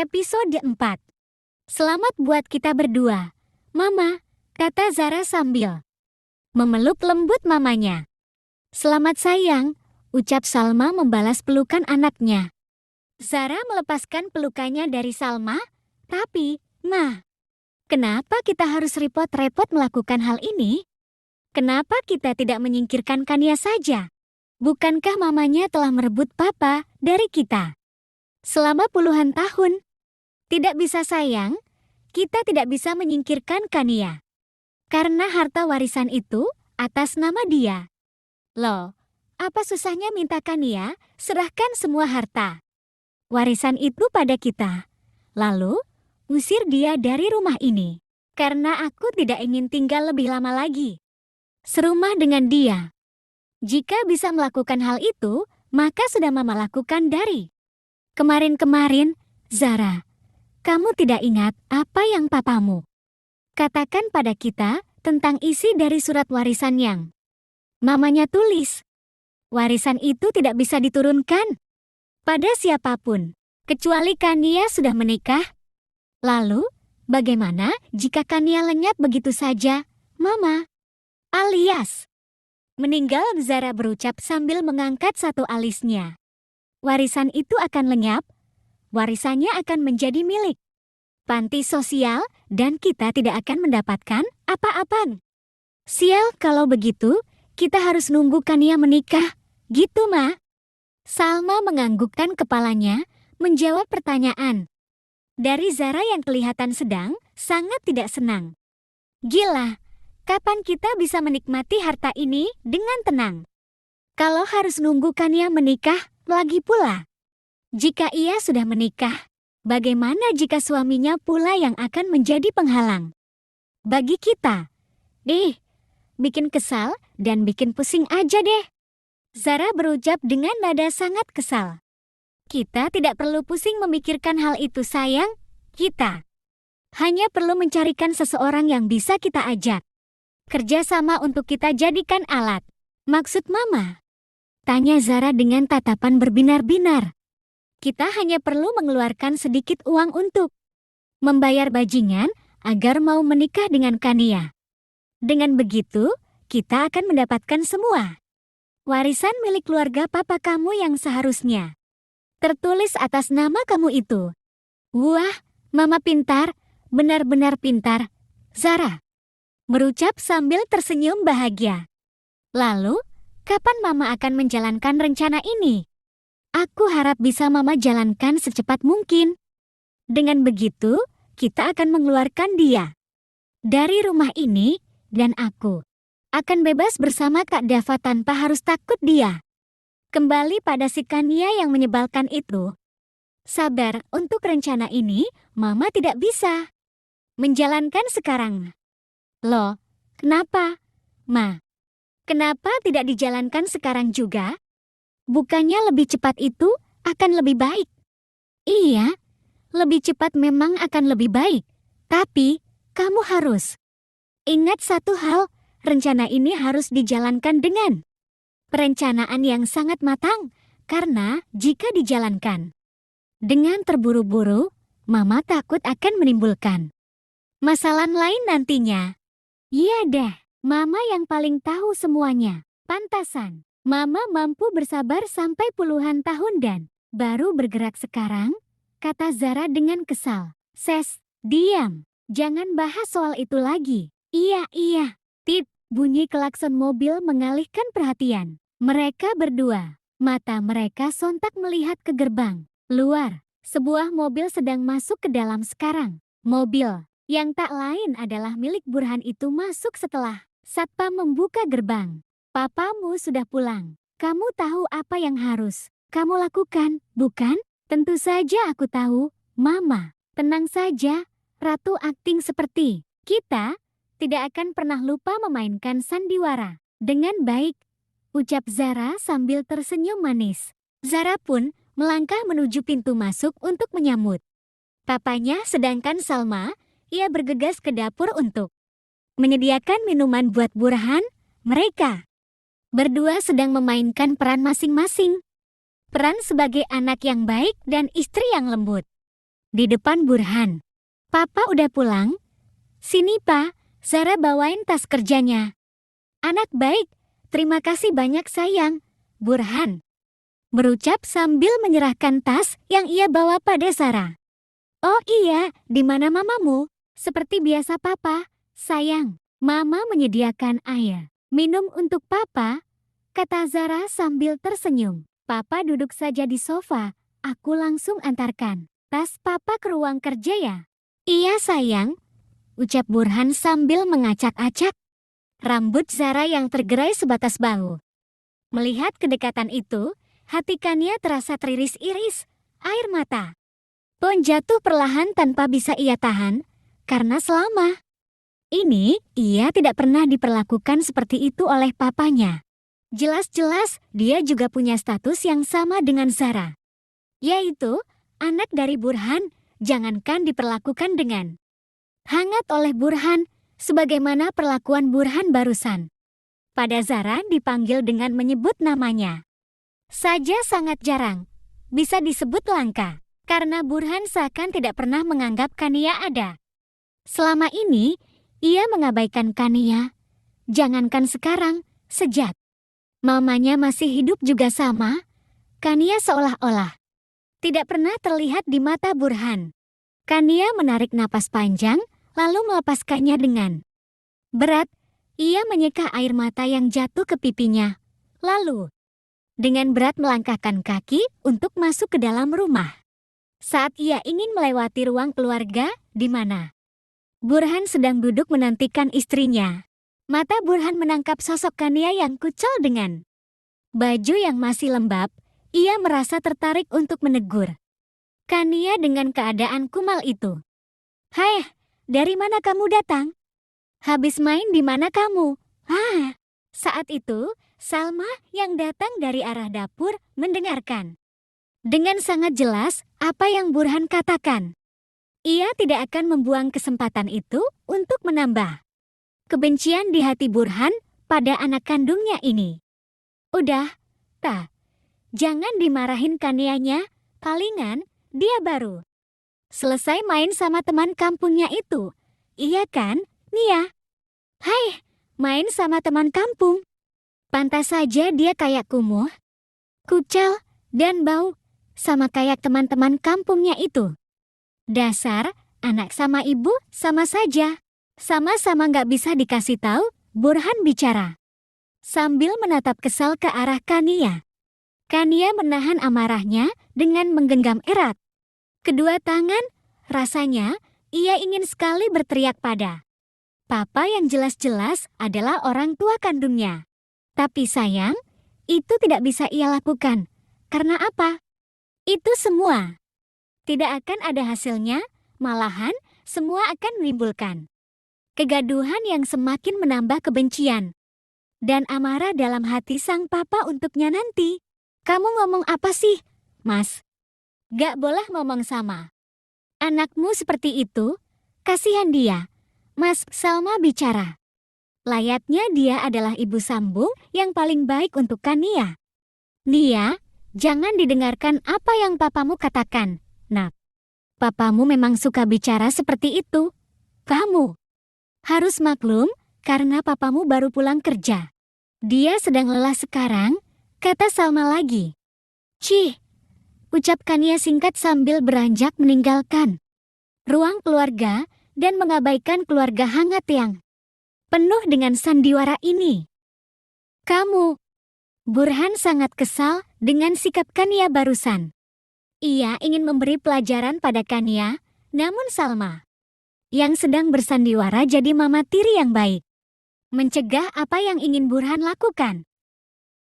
Episode 4. Selamat buat kita berdua, Mama, kata Zara sambil memeluk lembut mamanya. Selamat sayang, ucap Salma membalas pelukan anaknya. Zara melepaskan pelukannya dari Salma, tapi, Ma, kenapa kita harus repot-repot melakukan hal ini? Kenapa kita tidak menyingkirkan Kania saja? Bukankah mamanya telah merebut Papa dari kita selama puluhan tahun? Tidak bisa sayang, kita tidak bisa menyingkirkan Kania. Karena harta warisan itu atas nama dia. Loh, apa susahnya minta Kania serahkan semua harta warisan itu pada kita. Lalu, usir dia dari rumah ini. Karena aku tidak ingin tinggal lebih lama lagi serumah dengan dia. Jika bisa melakukan hal itu, maka sudah Mama lakukan dari kemarin-kemarin. Zara, kamu tidak ingat apa yang papamu katakan pada kita tentang isi dari surat warisan yang mamanya tulis? Warisan itu tidak bisa diturunkan pada siapapun, kecuali Kania sudah menikah. Lalu, bagaimana jika Kania lenyap begitu saja, Mama? Alias meninggal, Zara berucap sambil mengangkat satu alisnya. Warisan itu akan lenyap, warisannya akan menjadi milik panti sosial, dan kita tidak akan mendapatkan apa-apa. Sial kalau begitu, kita harus nunggu Kania menikah, gitu Ma? Salma menganggukkan kepalanya, menjawab pertanyaan dari Zara yang kelihatan sedang sangat tidak senang. Gila, kapan kita bisa menikmati harta ini dengan tenang? Kalau harus nunggu Kania menikah, lagi pula jika ia sudah menikah, bagaimana jika suaminya pula yang akan menjadi penghalang bagi kita? Bikin kesal dan bikin pusing aja deh. Zara berucap dengan nada sangat kesal. Kita tidak perlu pusing memikirkan hal itu sayang. Kita hanya perlu mencarikan seseorang yang bisa kita ajak kerjasama untuk kita jadikan alat. Maksud Mama? Tanya Zara dengan tatapan berbinar-binar. Kita hanya perlu mengeluarkan sedikit uang untuk membayar bajingan agar mau menikah dengan Kania. Dengan begitu, kita akan mendapatkan semua warisan milik keluarga papa kamu yang seharusnya tertulis atas nama kamu itu. Wah, Mama pintar, benar-benar pintar, Zara berucap sambil tersenyum bahagia. Lalu, kapan Mama akan menjalankan rencana ini? Aku harap bisa Mama jalankan secepat mungkin. Dengan begitu, kita akan mengeluarkan dia dari rumah ini, dan aku akan bebas bersama Kak Dava tanpa harus takut dia kembali pada si Kania yang menyebalkan itu. Sabar, untuk rencana ini, Mama tidak bisa menjalankan sekarang. Loh, kenapa, Ma? Kenapa tidak dijalankan sekarang juga? Bukannya lebih cepat itu akan lebih baik? Iya, lebih cepat memang akan lebih baik. Tapi, kamu harus ingat satu hal, rencana ini harus dijalankan dengan perencanaan yang sangat matang. Karena jika dijalankan dengan terburu-buru, Mama takut akan menimbulkan masalah lain nantinya. Iya deh, Mama yang paling tahu semuanya. Pantasan Mama mampu bersabar sampai puluhan tahun dan baru bergerak sekarang, kata Zara dengan kesal. Ses, diam. Jangan bahas soal itu lagi. Iya. Tit, bunyi klakson mobil mengalihkan perhatian mereka berdua. Mata mereka sontak melihat ke gerbang luar. Sebuah mobil sedang masuk ke dalam sekarang. Mobil yang tak lain adalah milik Burhan itu masuk setelah Satpam membuka gerbang. Papamu sudah pulang. Kamu tahu apa yang harus kamu lakukan, bukan? Tentu saja aku tahu, Mama. Tenang saja, Ratu akting seperti kita tidak akan pernah lupa memainkan sandiwara dengan baik, ucap Zara sambil tersenyum manis. Zara pun melangkah menuju pintu masuk untuk menyambut papanya, sedangkan Salma, ia bergegas ke dapur untuk menyediakan minuman buat Burhan. Mereka berdua sedang memainkan peran masing-masing. Peran sebagai anak yang baik dan istri yang lembut. di depan Burhan. Papa udah pulang? Sini Pak, Zara bawain tas kerjanya. Anak baik, terima kasih banyak sayang, Burhan berucap sambil menyerahkan tas yang ia bawa pada Zara. Oh iya, di mana mamamu? Seperti biasa Papa, sayang. Mama menyediakan air minum untuk Papa, kata Zara sambil tersenyum. Papa duduk saja di sofa, aku langsung antarkan tas Papa ke ruang kerja ya? Iya sayang, ucap Burhan sambil mengacak-acak rambut Zara yang tergerai sebatas bahu. Melihat kedekatan itu, hati Kania terasa teriris-iris, air mata pun jatuh perlahan tanpa bisa ia tahan, karena selama ini ia tidak pernah diperlakukan seperti itu oleh papanya. Jelas-jelas dia juga punya status yang sama dengan Zara, yaitu anak dari Burhan, jangankan diperlakukan dengan hangat oleh Burhan, sebagaimana perlakuan Burhan barusan. Pada Zara dipanggil dengan menyebut namanya saja sangat jarang, bisa disebut langka, karena Burhan seakan tidak pernah menganggap Kania ada. Selama ini, ia mengabaikan Kania. Jangankan sekarang, sejak mamanya masih hidup juga sama, Kania seolah-olah tidak pernah terlihat di mata Burhan. Kania menarik napas panjang, lalu melepaskannya dengan berat. Ia menyeka air mata yang jatuh ke pipinya. Lalu, dengan berat melangkahkan kaki untuk masuk ke dalam rumah. Saat ia ingin melewati ruang keluarga, di mana Burhan sedang duduk menantikan istrinya. Mata Burhan menangkap sosok Kania yang kucel dengan baju yang masih lembab. Ia merasa tertarik untuk menegur Kania dengan keadaan kumal itu. Hai, dari mana kamu datang? Habis main di mana kamu? Saat itu, Salma yang datang dari arah dapur mendengarkan dengan sangat jelas apa yang Burhan katakan. Ia tidak akan membuang kesempatan itu untuk menambah kebencian di hati Burhan pada anak kandungnya ini. Udah, jangan dimarahin Kanianya, palingan dia baru selesai main sama teman kampungnya itu. Iya kan, Nia? Hai, main sama teman kampung. Pantas saja dia kayak kumuh, kucel, dan bau, sama kayak teman-teman kampungnya itu. Dasar, anak sama ibu sama saja. Sama-sama gak bisa dikasih tahu, Burhan bicara sambil menatap kesal ke arah Kania. Kania menahan amarahnya dengan menggenggam erat kedua tangan. Rasanya ia ingin sekali berteriak pada Papa yang jelas-jelas adalah orang tua kandungnya. Tapi sayang, itu tidak bisa ia lakukan. Karena apa? Itu semua tidak akan ada hasilnya, malahan semua akan menimbulkan kegaduhan yang semakin menambah kebencian dan amarah dalam hati sang papa untuknya nanti. Kamu ngomong apa sih, Mas? Gak boleh ngomong sama anakmu seperti itu, kasihan dia. Mas, Salma bicara. Layaknya dia adalah ibu sambung yang paling baik untuk Kania. Nia, jangan didengarkan apa yang papamu katakan, Nak. Papamu memang suka bicara seperti itu. Kamu harus maklum karena papamu baru pulang kerja. Dia sedang lelah sekarang, kata Salma lagi. Cih, ucap Kania singkat sambil beranjak meninggalkan ruang keluarga dan mengabaikan keluarga hangat yang penuh dengan sandiwara ini. Kamu, Burhan sangat kesal dengan sikap Kania barusan. Ia ingin memberi pelajaran pada Kania, namun Salma yang sedang bersandiwara jadi mama tiri yang baik mencegah apa yang ingin Burhan lakukan.